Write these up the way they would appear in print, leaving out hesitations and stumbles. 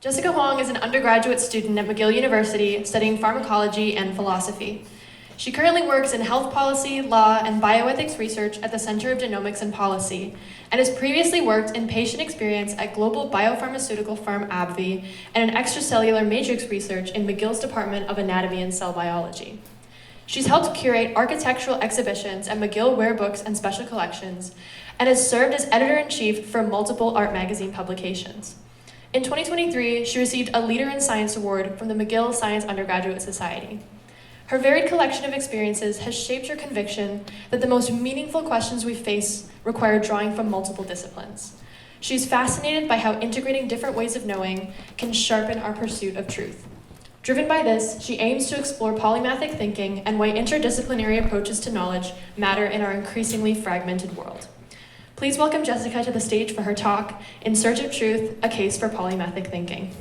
Jessica Huang is an undergraduate student at McGill University studying pharmacology and philosophy. She currently works in health policy, law, and bioethics research at the Center of Genomics and Policy, and has previously worked in patient experience at global biopharmaceutical firm AbbVie and in extracellular matrix research in McGill's Department of Anatomy and Cell Biology. She's helped curate architectural exhibitions at McGill Rare Books and Special Collections, and has served as editor-in-chief for multiple art magazine publications. In 2023, she received a Leader in Science Award from the McGill Science Undergraduate Society. Her varied collection of experiences has shaped her conviction that the most meaningful questions we face require drawing from multiple disciplines. She's fascinated by how integrating different ways of knowing can sharpen our pursuit of truth. Driven by this, she aims to explore polymathic thinking and why interdisciplinary approaches to knowledge matter in our increasingly fragmented world. Please welcome Jessica to the stage for her talk, In Search of Truth, A Case for Polymathic Thinking.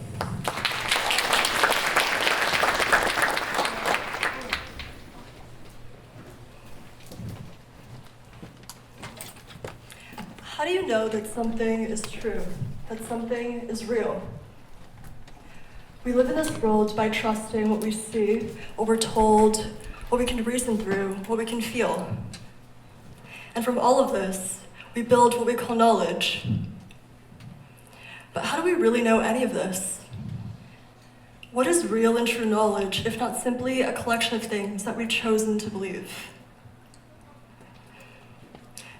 How do you know that something is true, that something is real? We live in this world by trusting what we see, what we're told, what we can reason through, what we can feel. And from all of this, we build what we call knowledge. But how do we really know any of this? What is real and true knowledge if not simply a collection of things that we've chosen to believe?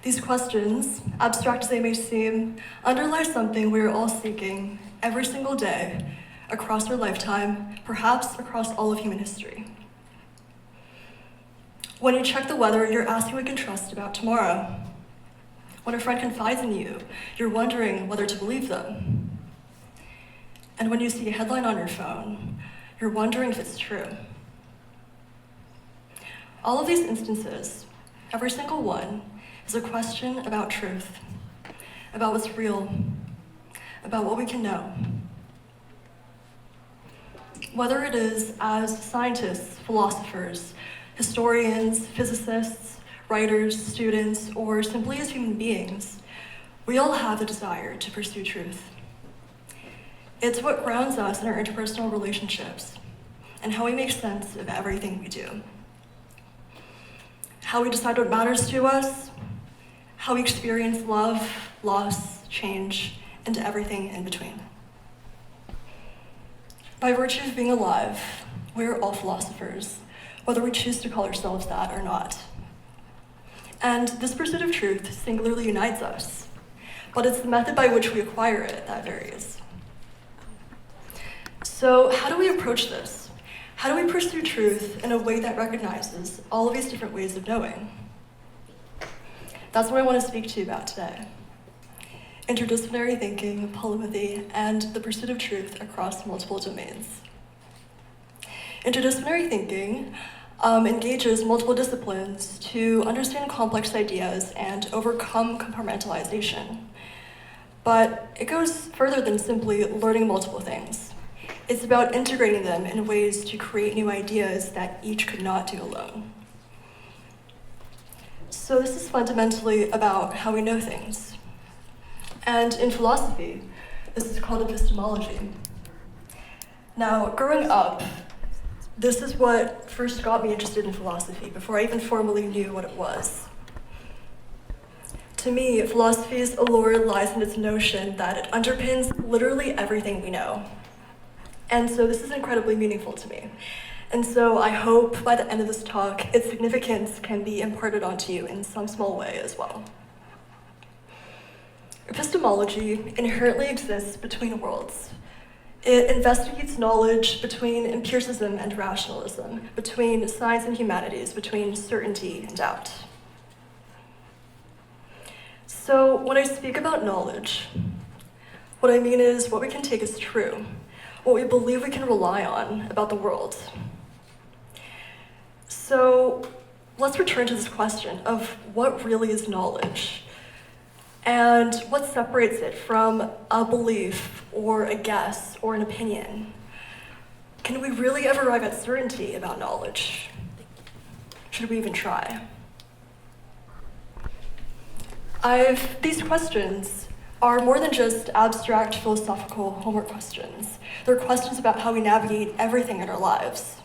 These questions, abstract as they may seem, underlie something we are all seeking every single day, across our lifetime, perhaps across all of human history. When you check the weather, you're asking what you can trust about tomorrow. When a friend confides in you, you're wondering whether to believe them. And when you see a headline on your phone, you're wondering if it's true. All of these instances, every single one, is a question about truth, about what's real, about what we can know. Whether it is as scientists, philosophers, historians, physicists, writers, students, or simply as human beings, we all have the desire to pursue truth. It's what grounds us in our interpersonal relationships and how we make sense of everything we do. How we decide what matters to us, how we experience love, loss, change, and everything in between. By virtue of being alive, we're all philosophers, whether we choose to call ourselves that or not. And this pursuit of truth singularly unites us, but it's the method by which we acquire it that varies. So how do we approach this? How do we pursue truth in a way that recognizes all of these different ways of knowing? That's what I want to speak to you about today. Interdisciplinary thinking, polymathy, and the pursuit of truth across multiple domains. Interdisciplinary thinking engages multiple disciplines to understand complex ideas and overcome compartmentalization. But it goes further than simply learning multiple things. It's about integrating them in ways to create new ideas that each could not do alone. So this is fundamentally about how we know things. And in philosophy, this is called epistemology. Now, growing up, this is what first got me interested in philosophy, before I even formally knew what it was. To me, philosophy's allure lies in its notion that it underpins literally everything we know. And so this is incredibly meaningful to me. And so I hope by the end of this talk, its significance can be imparted onto you in some small way as well. Epistemology inherently exists between worlds. It investigates knowledge between empiricism and rationalism, between science and humanities, between certainty and doubt. So when I speak about knowledge, what I mean is what we can take as true, what we believe we can rely on about the world. So let's return to this question of what really is knowledge and what separates it from a belief or a guess or an opinion. Can we really ever arrive at certainty about knowledge? Should we even try? These questions are more than just abstract philosophical homework questions. They're questions about how we navigate everything in our lives.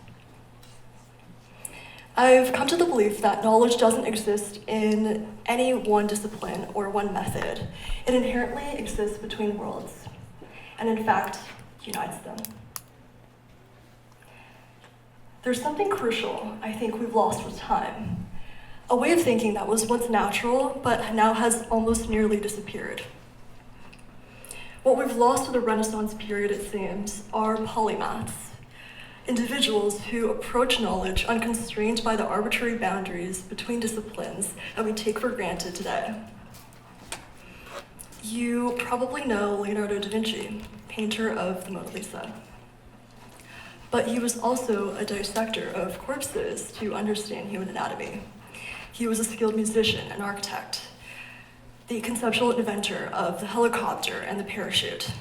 I've come to the belief that knowledge doesn't exist in any one discipline or one method. It inherently exists between worlds, and in fact, unites them. There's something crucial I think we've lost with time. A way of thinking that was once natural, but now has almost nearly disappeared. What we've lost with the Renaissance period, it seems, are polymaths. Individuals who approach knowledge unconstrained by the arbitrary boundaries between disciplines that we take for granted today. You probably know Leonardo da Vinci, painter of the Mona Lisa. But he was also a dissector of corpses to understand human anatomy. He was a skilled musician and architect, the conceptual inventor of the helicopter and the parachute.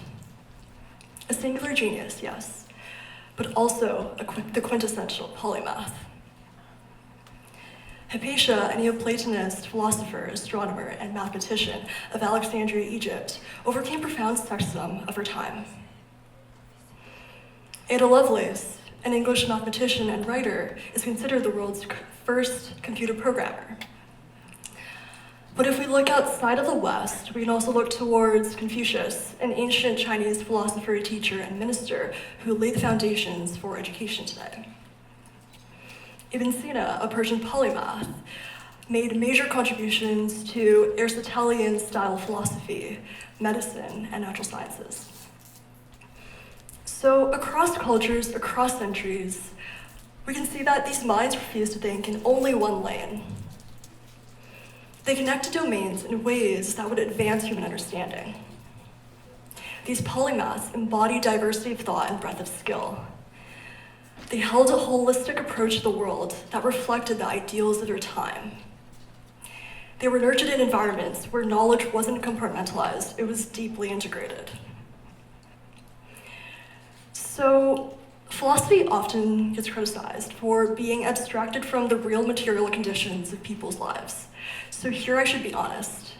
A singular genius, yes, but also the quintessential polymath. Hypatia, a Neoplatonist philosopher, astronomer, and mathematician of Alexandria, Egypt, overcame profound sexism of her time. Ada Lovelace, an English mathematician and writer, is considered the world's first computer programmer. But if we look outside of the West, we can also look towards Confucius, an ancient Chinese philosopher, teacher, and minister who laid the foundations for education today. Ibn Sina, a Persian polymath, made major contributions to Aristotelian-style philosophy, medicine, and natural sciences. So across cultures, across centuries, we can see that these minds refuse to think in only one lane. They connected domains in ways that would advance human understanding. These polymaths embody diversity of thought and breadth of skill. They held a holistic approach to the world that reflected the ideals of their time. They were nurtured in environments where knowledge wasn't compartmentalized, it was deeply integrated. So, philosophy often gets criticized for being abstracted from the real material conditions of people's lives. So here I should be honest.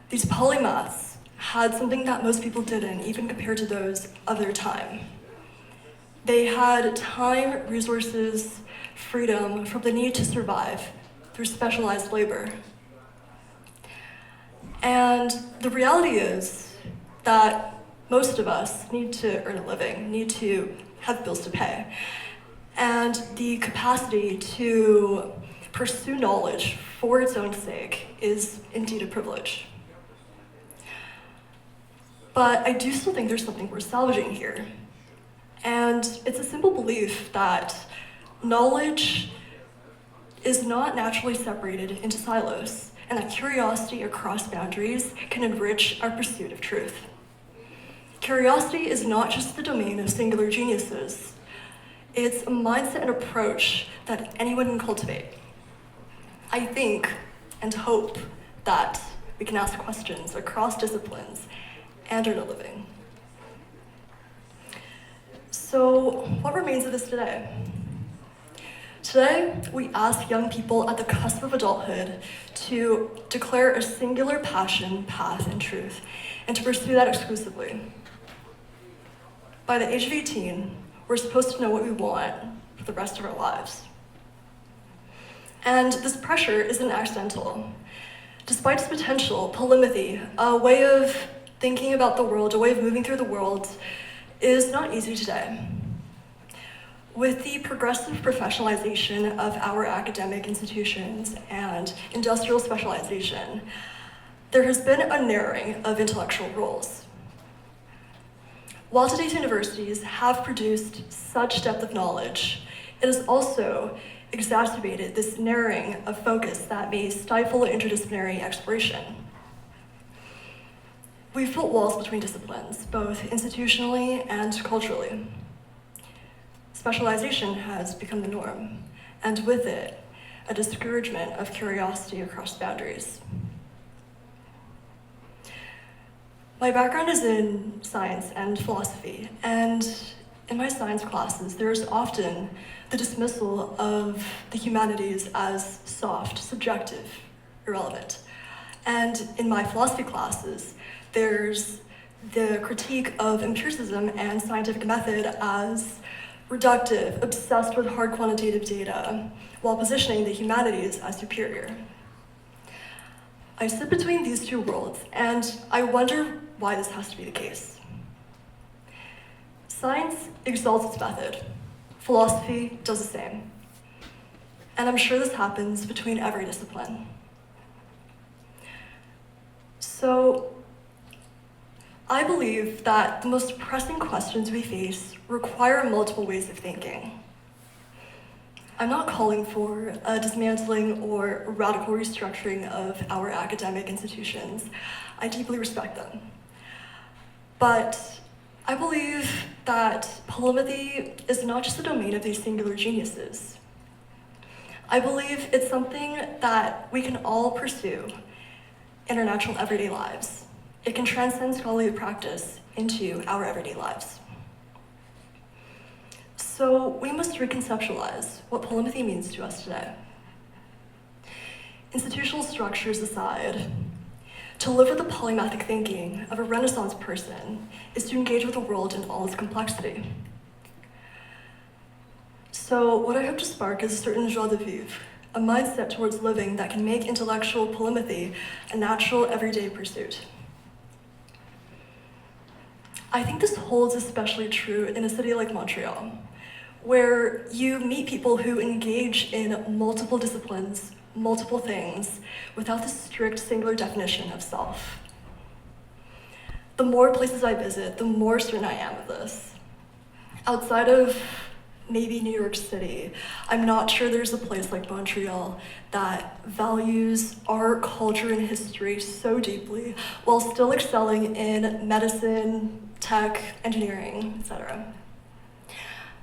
These polymaths had something that most people didn't, even compared to those of their time. They had time, resources, freedom from the need to survive through specialized labor. And the reality is that most of us need to earn a living, need to have bills to pay. And the capacity to pursue knowledge for its own sake is indeed a privilege. But I do still think there's something worth salvaging here. And it's a simple belief that knowledge is not naturally separated into silos, and that curiosity across boundaries can enrich our pursuit of truth. Curiosity is not just the domain of singular geniuses. It's a mindset and approach that anyone can cultivate. I think and hope that we can ask questions across disciplines and earn a living. So, what remains of this today? Today, we ask young people at the cusp of adulthood to declare a singular passion, path, and truth, and to pursue that exclusively. By the age of 18, we're supposed to know what we want for the rest of our lives. And this pressure isn't accidental. Despite its potential, polymathy, a way of thinking about the world, a way of moving through the world, is not easy today. With the progressive professionalization of our academic institutions and industrial specialization, there has been a narrowing of intellectual roles. While today's universities have produced such depth of knowledge, it has also exacerbated this narrowing of focus that may stifle interdisciplinary exploration. We've built walls between disciplines, both institutionally and culturally. Specialization has become the norm, and with it, a discouragement of curiosity across boundaries. My background is in science and philosophy, and in my science classes, there's often the dismissal of the humanities as soft, subjective, irrelevant. And in my philosophy classes, there's the critique of empiricism and scientific method as reductive, obsessed with hard quantitative data, while positioning the humanities as superior. I sit between these two worlds, and I wonder why this has to be the case. Science exalts its method. Philosophy does the same. And I'm sure this happens between every discipline. So, I believe that the most pressing questions we face require multiple ways of thinking. I'm not calling for a dismantling or radical restructuring of our academic institutions. I deeply respect them. But I believe that polymathy is not just the domain of these singular geniuses. I believe it's something that we can all pursue in our natural everyday lives. It can transcend scholarly practice into our everyday lives. So we must reconceptualize what polymathy means to us today. Institutional structures aside, to live with the polymathic thinking of a Renaissance person is to engage with the world in all its complexity. So what I hope to spark is a certain joie de vivre, a mindset towards living that can make intellectual polymathy a natural everyday pursuit. I think this holds especially true in a city like Montreal, where you meet people who engage in multiple disciplines, multiple things, without the strict singular definition of self. The more places I visit, the more certain I am of this. Outside of maybe New York City, I'm not sure there's a place like Montreal that values art, culture, and history so deeply while still excelling in medicine, tech, engineering, etc.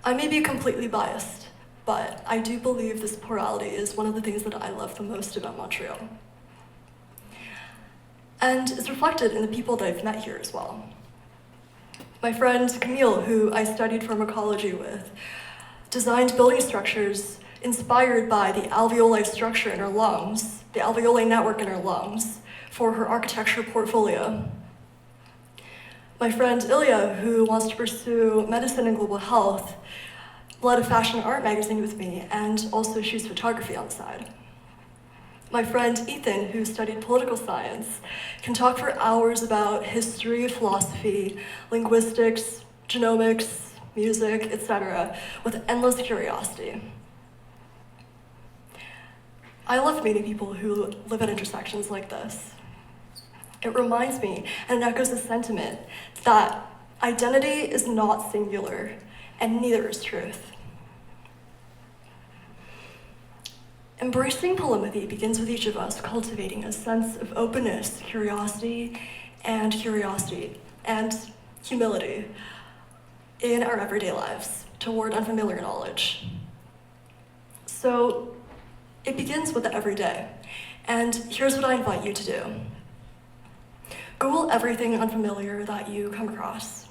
I may be completely biased, but I do believe this plurality is one of the things that I love the most about Montreal. And it's reflected in the people that I've met here as well. My friend Camille, who I studied pharmacology with, designed building structures inspired by the alveoli structure in her lungs, the alveoli network in her lungs, for her architecture portfolio. My friend Ilya, who wants to pursue medicine and global health, led a fashion art magazine with me and also shoots photography on the side. My friend Ethan, who studied political science, can talk for hours about history, philosophy, linguistics, genomics, music, etc., with endless curiosity. I love meeting people who live at intersections like this. It reminds me, and it echoes the sentiment, that identity is not singular, and neither is truth. Embracing polymathy begins with each of us cultivating a sense of openness, curiosity, and humility in our everyday lives toward unfamiliar knowledge. So it begins with the everyday, and here's what I invite you to do. Google everything unfamiliar that you come across.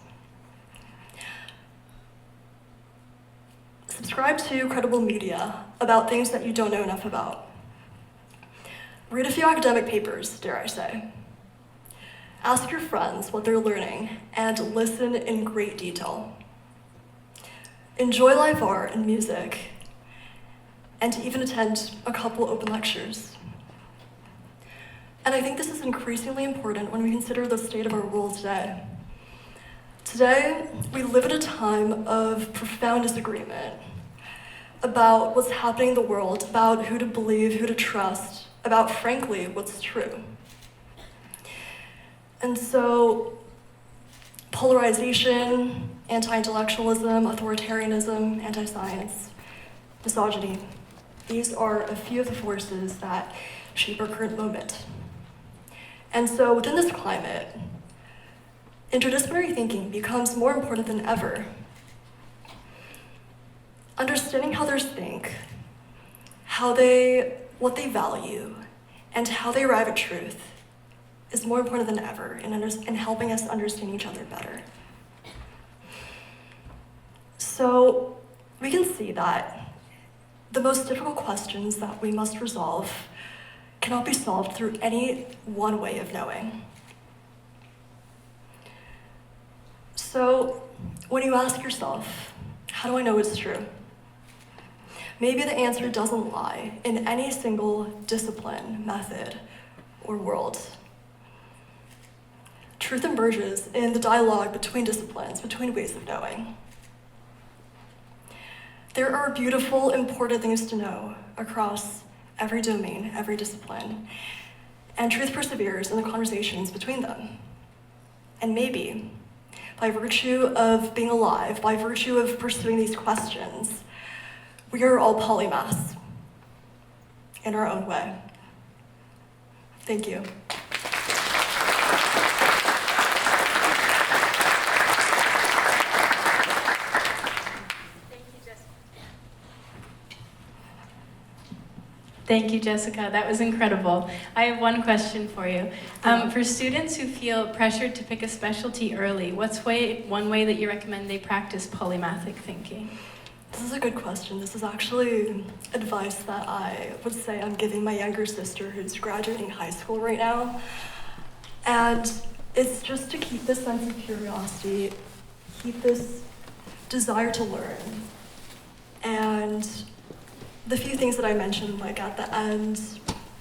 Subscribe to credible media about things that you don't know enough about. Read a few academic papers, dare I say. Ask your friends what they're learning and listen in great detail. Enjoy live art and music, and even attend a couple open lectures. And I think this is increasingly important when we consider the state of our world today. Today, we live at a time of profound disagreement about what's happening in the world, about who to believe, who to trust, about, frankly, what's true. And so, polarization, anti-intellectualism, authoritarianism, anti-science, misogyny, these are a few of the forces that shape our current moment. And so within this climate, interdisciplinary thinking becomes more important than ever. Understanding how others think, what they value, and how they arrive at truth is more important than ever in helping us understand each other better. So we can see that the most difficult questions that we must resolve cannot be solved through any one way of knowing. So when you ask yourself, how do I know it's true? Maybe the answer doesn't lie in any single discipline, method, or world. Truth emerges in the dialogue between disciplines, between ways of knowing. There are beautiful, important things to know across every domain, every discipline, and truth perseveres in the conversations between them. And maybe, by virtue of being alive, by virtue of pursuing these questions, we are all polymaths in our own way. Thank you. Thank you, Jessica. That was incredible. I have one question for you. For students who feel pressured to pick a specialty early, what's one way that you recommend they practice polymathic thinking? This is a good question. This is actually advice that I would say I'm giving my younger sister who's graduating high school right now. And it's just to keep this sense of curiosity, keep this desire to learn. And the few things that I mentioned, like at the end,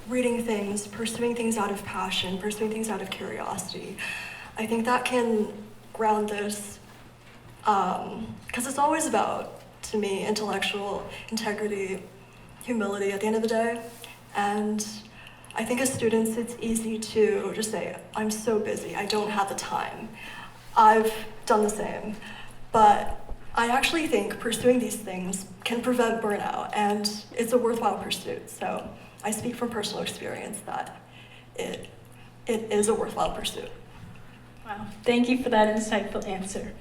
reading things, pursuing things out of passion, pursuing things out of curiosity, I think that can ground this, because it's always about, to me, intellectual integrity, humility at the end of the day. And I think as students, it's easy to just say, I'm so busy, I don't have the time. I've done the same. But I actually think pursuing these things can prevent burnout, and it's a worthwhile pursuit. So I speak from personal experience that it is a worthwhile pursuit. Wow, thank you for that insightful answer.